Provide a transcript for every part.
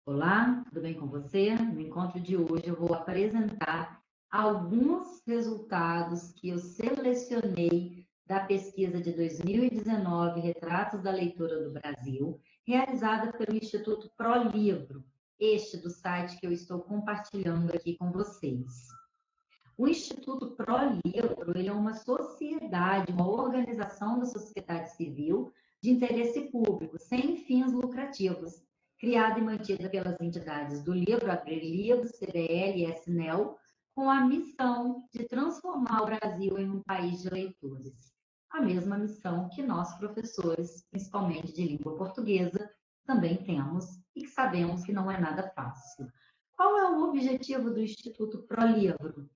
Olá, tudo bem com você? No encontro de hoje eu vou apresentar alguns resultados que eu selecionei da pesquisa de 2019, Retratos da Leitura do Brasil, realizada pelo Instituto ProLivro, este do site que eu estou compartilhando aqui com vocês. O Instituto ProLivro, ele é uma sociedade, uma organização da sociedade civil de interesse público, sem fins lucrativos, criada e mantida pelas entidades do Livro, AbreLivros, CBL e SNEL, com a missão de transformar o Brasil em um país de leitores. A mesma missão que nós, professores, principalmente de língua portuguesa, também temos e que sabemos que não é nada fácil. Qual é o objetivo do Instituto ProLivro?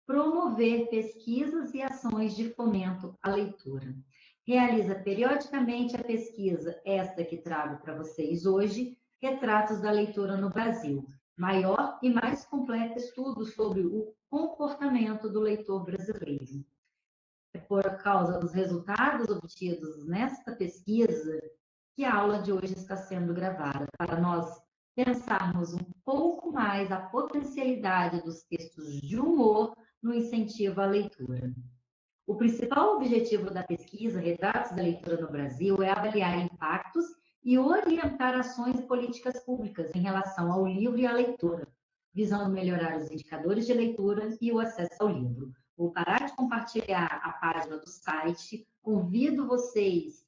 Promover pesquisas e ações de fomento à leitura. Realiza periodicamente a pesquisa, esta que trago para vocês hoje, Retratos da Leitura no Brasil, maior e mais completo estudo sobre o comportamento do leitor brasileiro. É por causa dos resultados obtidos nesta pesquisa que a aula de hoje está sendo gravada, para nós pensarmos um pouco mais a potencialidade dos textos de humor no incentivo à leitura. O principal objetivo da pesquisa Retratos da Leitura no Brasil é avaliar impactos e orientar ações e políticas públicas em relação ao livro e à leitura, visando melhorar os indicadores de leitura e o acesso ao livro. Vou parar de compartilhar a página do site, convido vocês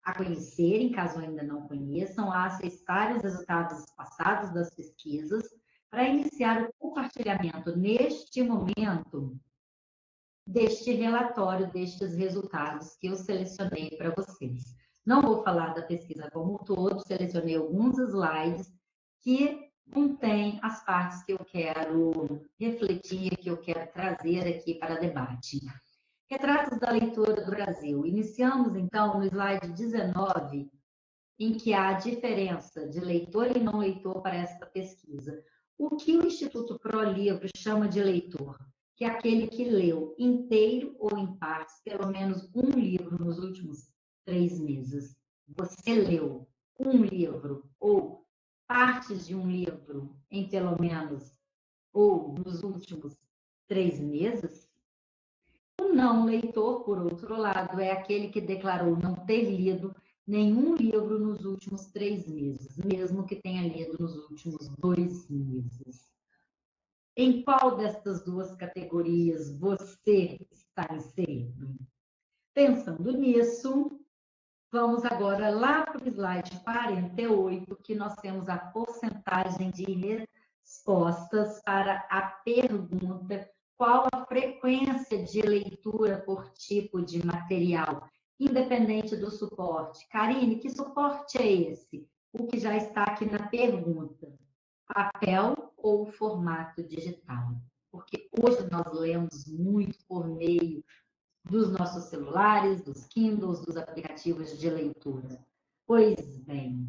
a conhecerem, caso ainda não conheçam, a acessar os resultados passados das pesquisas, para iniciar o compartilhamento neste momento deste relatório, destes resultados que eu selecionei para vocês. Não vou falar da pesquisa como um todo, selecionei alguns slides que contêm as partes que eu quero refletir, que eu quero trazer aqui para debate. Retratos da Leitura do Brasil. Iniciamos, então, no slide 19, em que há a diferença de leitor e não leitor para esta pesquisa. O que o Instituto ProLivro chama de leitor? Que é aquele que leu inteiro ou em partes, pelo menos um livro nos últimos 3 meses. Você leu um livro ou partes de um livro em pelo menos ou nos últimos 3 meses? O não leitor, por outro lado, é aquele que declarou não ter lido nenhum livro nos últimos 3 meses, mesmo que tenha lido nos últimos 2 meses. Em qual destas duas categorias você está inserido? Pensando nisso, vamos agora lá para o slide 48, que nós temos a porcentagem de respostas para a pergunta: qual a frequência de leitura por tipo de material, independente do suporte? Karine, que suporte é esse? O que já está aqui na pergunta: papel ou formato digital? Porque hoje nós lemos muito por meio dos nossos celulares, dos Kindles, dos aplicativos de leitura. Pois bem,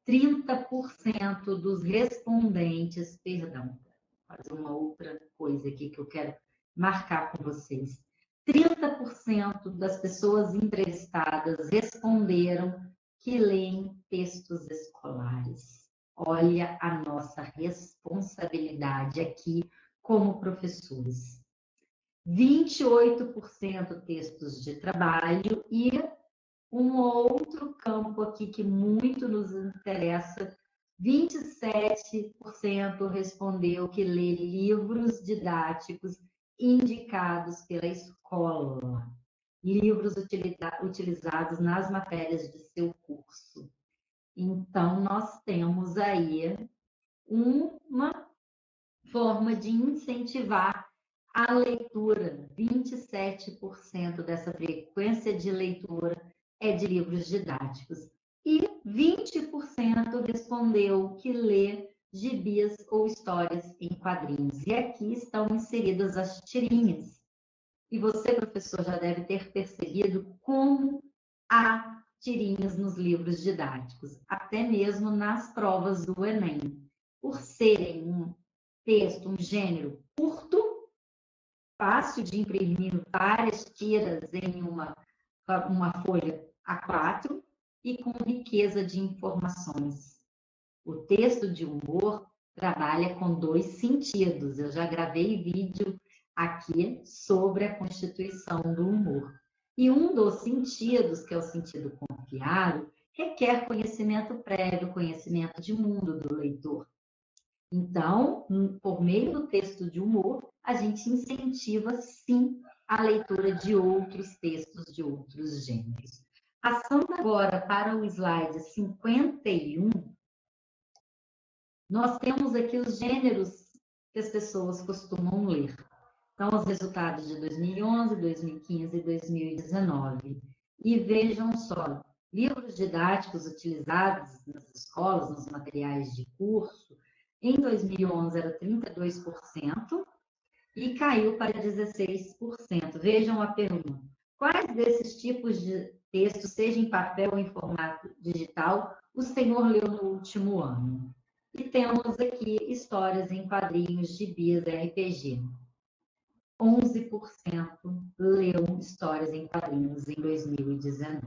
30% dos respondentes, perdão, vou fazer uma outra coisa aqui que eu quero marcar com vocês. 30% das pessoas entrevistadas responderam que leem textos escolares. Olha a nossa responsabilidade aqui como professores. 28% textos de trabalho e um outro campo aqui que muito nos interessa, 27% respondeu que lê livros didáticos indicados pela escola, livros utilizados nas matérias de seu curso. Então, nós temos aí uma forma de incentivar a leitura. 27% dessa frequência de leitura é de livros didáticos. E 20% respondeu que lê gibis ou histórias em quadrinhos. E aqui estão inseridas as tirinhas. E você, professor, já deve ter percebido como há tirinhas nos livros didáticos, até mesmo nas provas do Enem. Por serem um texto, um gênero curto, fácil de imprimir várias tiras em uma folha A4 e com riqueza de informações. O texto de humor trabalha com 2 sentidos. Eu já gravei vídeo aqui sobre a constituição do humor. E um dos sentidos, que é o sentido confiado, requer conhecimento prévio, conhecimento de mundo do leitor. Então, por meio do texto de humor, a gente incentiva, sim, a leitura de outros textos de outros gêneros. Passando agora para o slide 51, nós temos aqui os gêneros que as pessoas costumam ler. Então, os resultados de 2011, 2015 e 2019. E vejam só, livros didáticos utilizados nas escolas, nos materiais de curso, em 2011 era 32% e caiu para 16%. Vejam a pergunta. Quais desses tipos de texto, seja em papel ou em formato digital, o senhor leu no último ano? E temos aqui histórias em quadrinhos, gibis, RPG. 11% leu histórias em quadrinhos em 2019.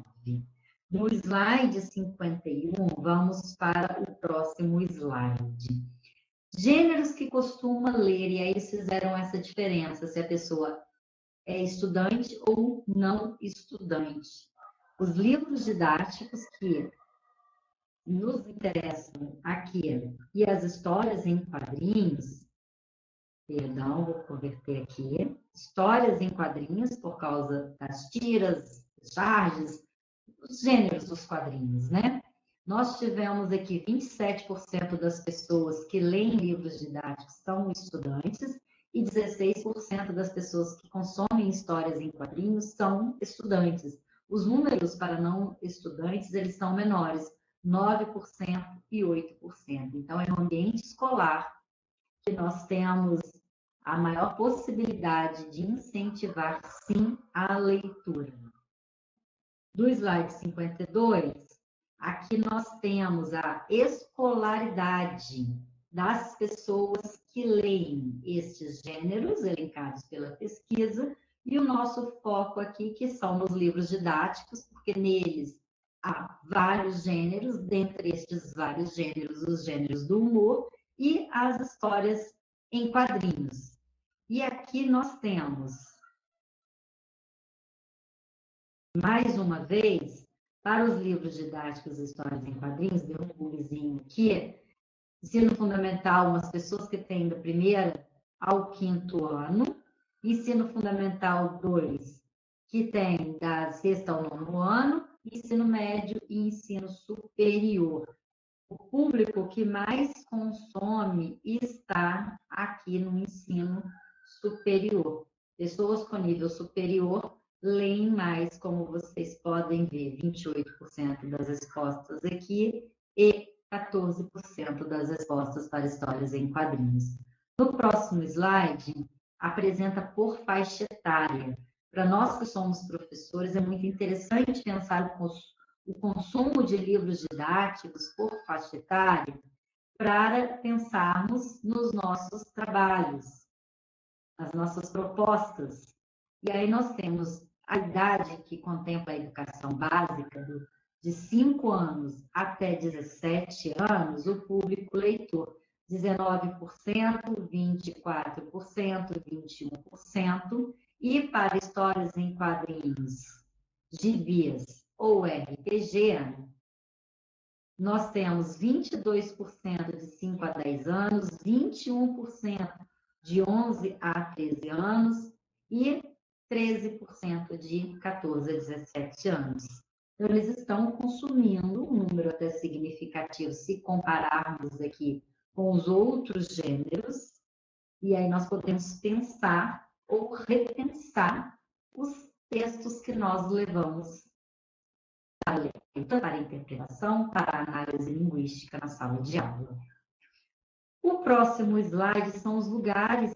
No slide 51, vamos para o próximo slide. Gêneros que costuma ler, e aí eles fizeram essa diferença, se a pessoa é estudante ou não estudante. Os livros didáticos que nos interessam aqui e as histórias em quadrinhos, perdão, vou converter aqui, histórias em quadrinhos por causa das tiras, charges, os gêneros dos quadrinhos, né? Nós tivemos aqui 27% das pessoas que leem livros didáticos são estudantes e 16% das pessoas que consomem histórias em quadrinhos são estudantes. Os números para não estudantes, eles são menores, 9% e 8%. Então, é no ambiente escolar que nós temos a maior possibilidade de incentivar, sim, a leitura. Do slide 52, aqui nós temos a escolaridade das pessoas que leem estes gêneros elencados pela pesquisa, e o nosso foco aqui, que são nos livros didáticos, porque neles há vários gêneros, dentre estes vários gêneros, os gêneros do humor e as histórias em quadrinhos. E aqui nós temos, mais uma vez, para os livros didáticos e histórias em quadrinhos, deu um pulizinho aqui, ensino fundamental, umas pessoas que têm do primeiro ao quinto ano, ensino fundamental 2, que tem da sexta ao nono ano, ensino médio e ensino superior. O público que mais consome está aqui no ensino superior. Pessoas com nível superior leem mais, como vocês podem ver, 28% das respostas aqui e 14% das respostas para histórias em quadrinhos. No próximo slide, apresenta por faixa etária. Para nós que somos professores, é muito interessante pensar o consumo de livros didáticos por faixa etária para pensarmos nos nossos trabalhos, as nossas propostas. E aí nós temos a idade que contempla a educação básica, de 5 anos até 17 anos, o público leitor, 19%, 24%, 21%, e para histórias em quadrinhos, gibis ou RPG, nós temos 22% de 5 a 10 anos, 21% de 11 a 13 anos e 13% de 14 a 17 anos. Então, eles estão consumindo um número até significativo, se compararmos aqui com os outros gêneros, e aí nós podemos pensar ou repensar os textos que nós levamos para a interpretação, para a análise linguística na sala de aula. O próximo slide são os lugares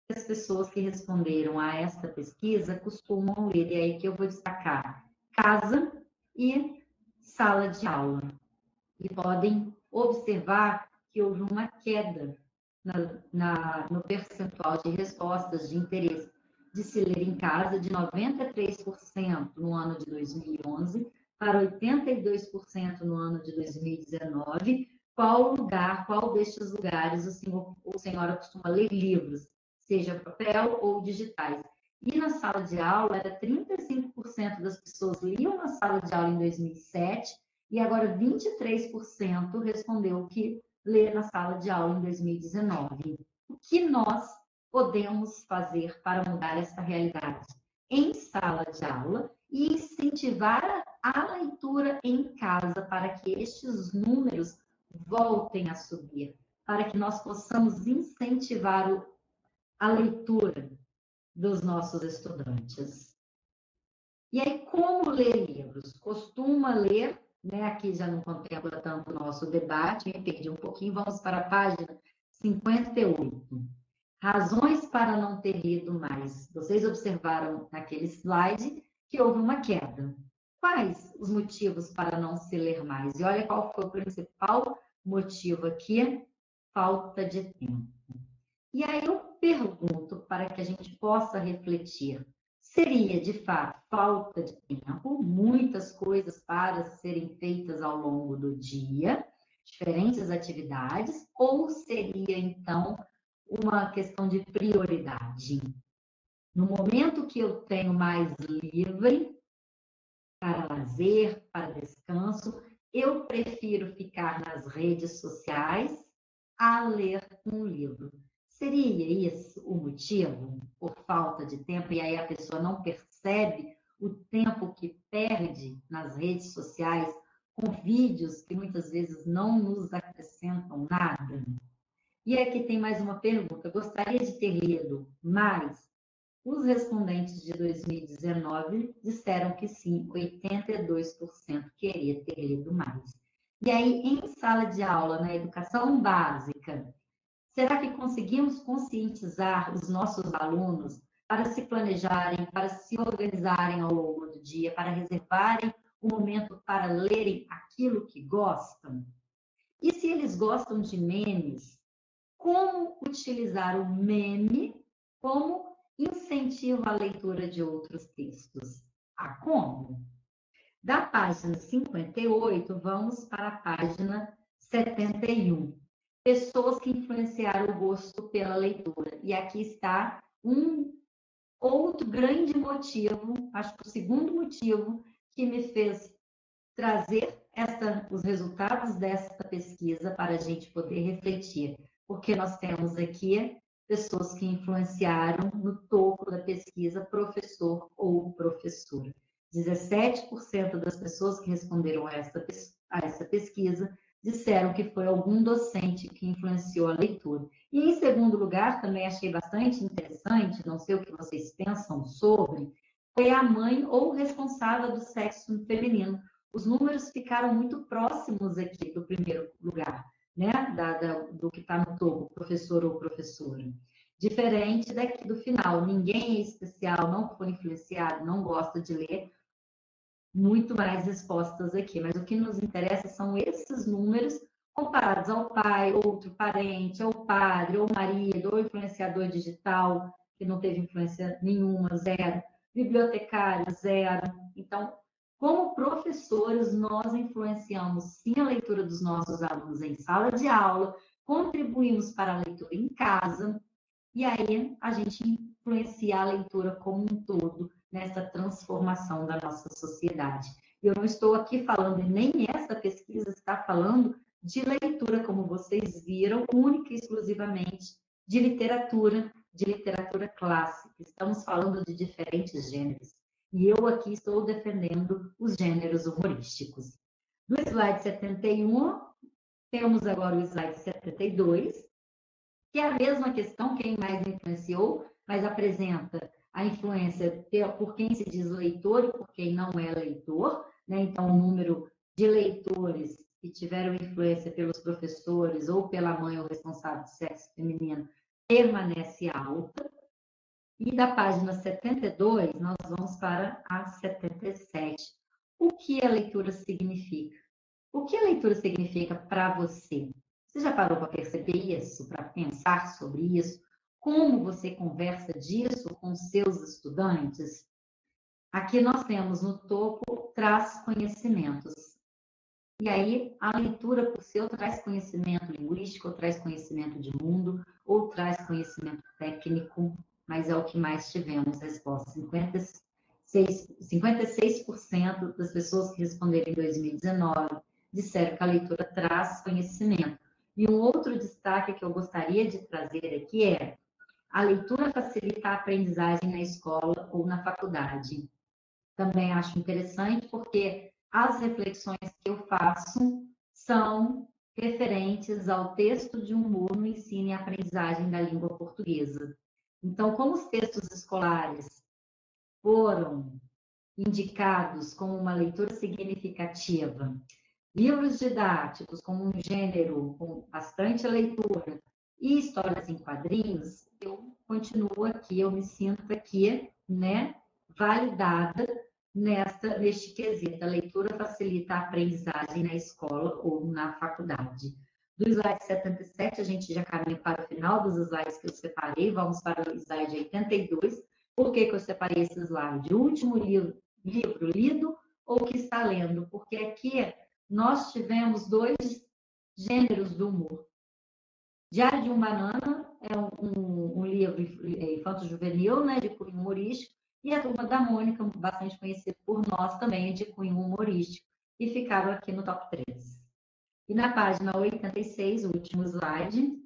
que as pessoas que responderam a esta pesquisa costumam ler, e aí que eu vou destacar casa e sala de aula. E podem observar que houve uma queda no percentual de respostas de interesse de se ler em casa, de 93% no ano de 2011 para 82% no ano de 2019, qual destes lugares o senhor ou senhora costuma ler livros, seja papel ou digitais. E na sala de aula, era 35% das pessoas liam na sala de aula em 2007, e agora 23% respondeu que lê na sala de aula em 2019. O que nós podemos fazer para mudar essa realidade em sala de aula e incentivar a leitura em casa para que estes números voltem a subir, para que nós possamos incentivar a leitura dos nossos estudantes. E aí, como ler livros? Costuma ler, né? Aqui já não contempla tanto o nosso debate, me perdi um pouquinho, vamos para a página 58. Razões para não ter lido mais. Vocês observaram naquele slide que houve uma queda. Quais os motivos para não se ler mais? E olha qual foi o principal motivo aqui: falta de tempo. E aí eu pergunto, para que a gente possa refletir, seria de fato falta de tempo, muitas coisas para serem feitas ao longo do dia, diferentes atividades, ou seria então uma questão de prioridade? No momento que eu tenho mais livre para lazer, para descanso, eu prefiro ficar nas redes sociais a ler um livro. Seria esse o motivo? Por falta de tempo, e aí a pessoa não percebe o tempo que perde nas redes sociais com vídeos que muitas vezes não nos acrescentam nada? E aqui tem mais uma pergunta. Gostaria de ter lido mais? Os respondentes de 2019 disseram que sim, 82% queria ter lido mais. E aí, em sala de aula, na educação básica, será que conseguimos conscientizar os nossos alunos para se planejarem, para se organizarem ao longo do dia, para reservarem um momento para lerem aquilo que gostam? E se eles gostam de memes, como utilizar o meme como incentivo à leitura de outros textos? Como? Da página 58, vamos para a página 71. Pessoas que influenciaram o gosto pela leitura. E aqui está um outro grande motivo, acho que o segundo motivo que me fez trazer os resultados dessa pesquisa para a gente poder refletir, porque nós temos aqui pessoas que influenciaram no topo da pesquisa, professor ou professora. 17% das pessoas que responderam a essa pesquisa disseram que foi algum docente que influenciou a leitura. E, em segundo lugar, também achei bastante interessante, não sei o que vocês pensam sobre, foi a mãe ou responsável do sexo feminino. Os números ficaram muito próximos aqui do primeiro lugar, né? Do que está no topo, professor ou professora. Diferente daqui do final, ninguém é especial, não foi influenciado, não gosta de ler. Muito mais respostas aqui, mas o que nos interessa são esses números comparados ao pai, outro parente, ao padre, ou marido, ou influenciador digital, que não teve influência nenhuma, zero, bibliotecário, zero. Então, como professores, nós influenciamos sim a leitura dos nossos alunos em sala de aula, contribuímos para a leitura em casa, e aí a gente influencia a leitura como um todo nessa transformação da nossa sociedade. Eu não estou aqui falando, e nem essa pesquisa está falando de leitura, como vocês viram, única e exclusivamente de literatura clássica. Estamos falando de diferentes gêneros. E eu aqui estou defendendo os gêneros humorísticos. No slide 71, temos agora o slide 72, que é a mesma questão, quem mais influenciou, mas apresenta a influência por quem se diz leitor e por quem não é leitor, né? Então, o número de leitores que tiveram influência pelos professores ou pela mãe ou responsável de sexo feminino permanece alta. E da página 72, nós vamos para a 77. O que a leitura significa? O que a leitura significa para você? Você já parou para perceber isso, para pensar sobre isso? Como você conversa disso com seus estudantes? Aqui nós temos no topo, traz conhecimentos. E aí, a leitura, por si, ou traz conhecimento linguístico, ou traz conhecimento de mundo, ou traz conhecimento técnico, mas é o que mais tivemos resposta. 56% das pessoas que responderam em 2019 disseram que a leitura traz conhecimento. E um outro destaque que eu gostaria de trazer aqui é: a leitura facilita a aprendizagem na escola ou na faculdade. Também acho interessante porque as reflexões que eu faço são referentes ao texto de humor no ensino e aprendizagem da língua portuguesa. Então, como os textos escolares foram indicados como uma leitura significativa, livros didáticos como um gênero com bastante leitura e histórias em quadrinhos, eu continuo aqui, eu me sinto aqui, né, validada neste quesito. A leitura facilita a aprendizagem na escola ou na faculdade. Do slide 77, a gente já caminha para o final dos slides que eu separei, vamos para o slide 82. Por que eu separei esse slide? O último livro lido ou que está lendo? Porque aqui nós tivemos dois gêneros do humor. Diário de um Banana é um livro infanto-juvenil, né, de cunho humorístico, e a Turma da Mônica, bastante conhecido por nós também, é de cunho humorístico, e ficaram aqui no top 3. E na página 86, o último slide,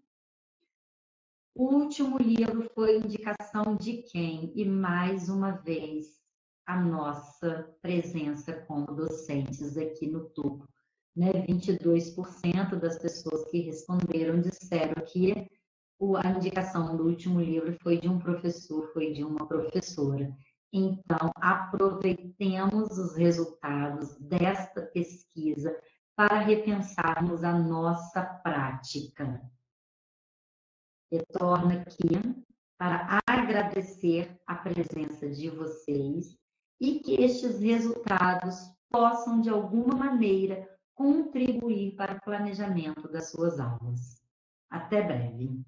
o último livro foi indicação de quem? E mais uma vez, a nossa presença como docentes aqui no topo. Né? 22% das pessoas que responderam disseram que a indicação do último livro foi de um professor, foi de uma professora. Então, aproveitemos os resultados desta pesquisa para repensarmos a nossa prática. Retorno aqui para agradecer a presença de vocês e que estes resultados possam, de alguma maneira, contribuir para o planejamento das suas aulas. Até breve.